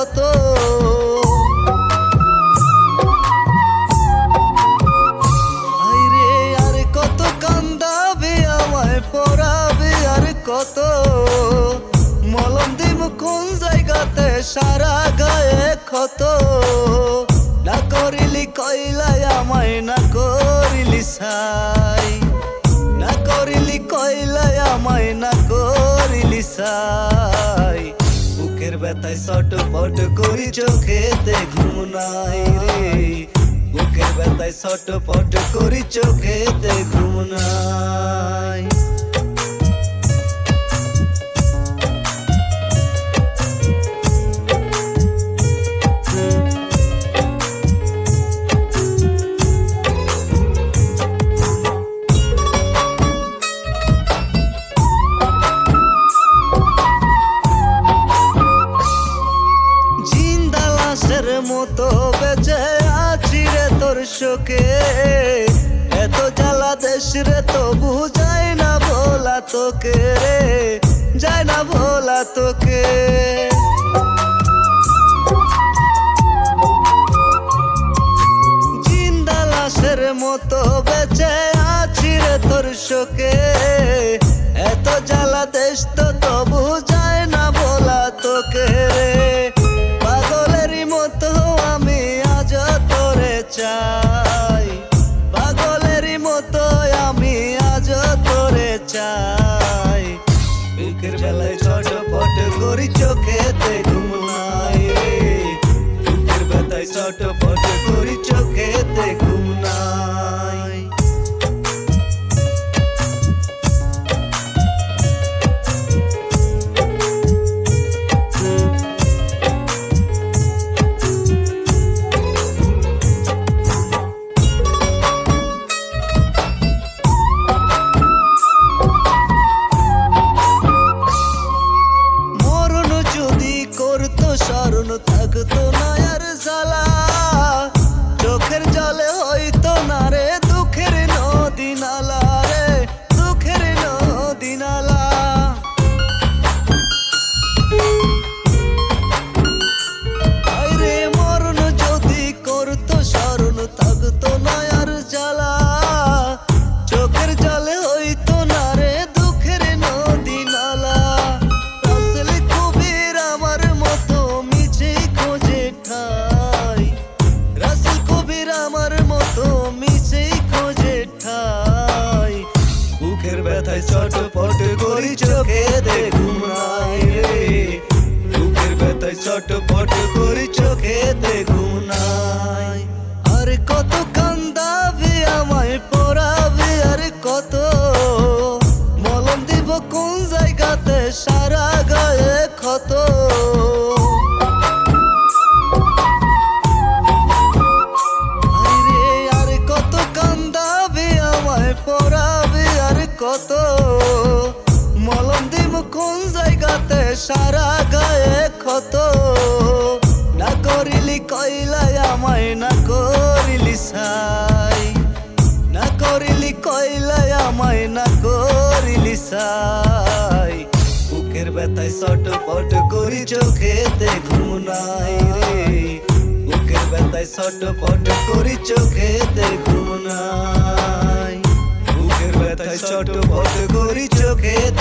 কত। আইরে আর কত কান্দাবি আমায় পড়াবি আর কত। মলম দিব কোন জায়গাতে সারা গায়ে ক্ষত। না করিলি কইলাই আমায় না করিলি সাই। না করিলি কইলাই আমায় না করিলি সাই। বুকের ব্যথায় ছটফট করি চোখেতে ঘুম নাই রে। বুকের ব্যথায় ছটফট করি চোখেতে ঘুম নাই। মতো বেঁচে আছি রে তোর শোকে। এত জ্বালা দেশ রে তবু যায় না ভোলা তোকে রে। যায় না ভোলা তোকে। জিন্দা লাশের মতো বেঁচে আছি রে তোর শোকে। এত জ্বালা দেশ তো তবু যায় না ভোলা তোকে রে। চাই পাগলেরই মতো আমি আজ তোরে চাই। বুকের বেলায় ছটফট করি চোখেতে ঘুম নাই রে। বুকের বেলায় ছটফট করি চোখেতে ঘুম নাই। স্মরণ থাকতো না আর জ্বালা। চোখের জলে হইতো না রে দুঃখের নদী নালা রে। দুঃখের নদী নালা। আইরে মরণ যদি করতো স্মরণ থাকতো না আর জ্বালা। চোখের জলে হইতো না রে দুঃখের নদী নালা। বুকের ব্যথায় ছটফট করি চোখেতে ঘুম নাই রে। বুকের ব্যথায় ছটফট করি চোখেতে ঘুম নাই। আর কত কান্দাবি আমায় পড়াবি আর কত। মলম দিব কোন জায়গাতে সারা গায়ে ক্ষত। আইরে আর কত কান্দাবি আমায় পড়াবি আর কত। মলম দিব কোন জায়গাতে সারা গায়ে ক্ষত। না করিলি কইলাই আমায় না করিলি সাই। না করিলি কইলাই আমায় না করিলি সাই। বুকের ব্যথায় ছটফট করি চোখেতে ঘুম নাই রে। বুকের ব্যথায় ছটফট করি চোখেতে ঘুম নাই। বুকের ব্যথায় ছটফট করি চোখেতে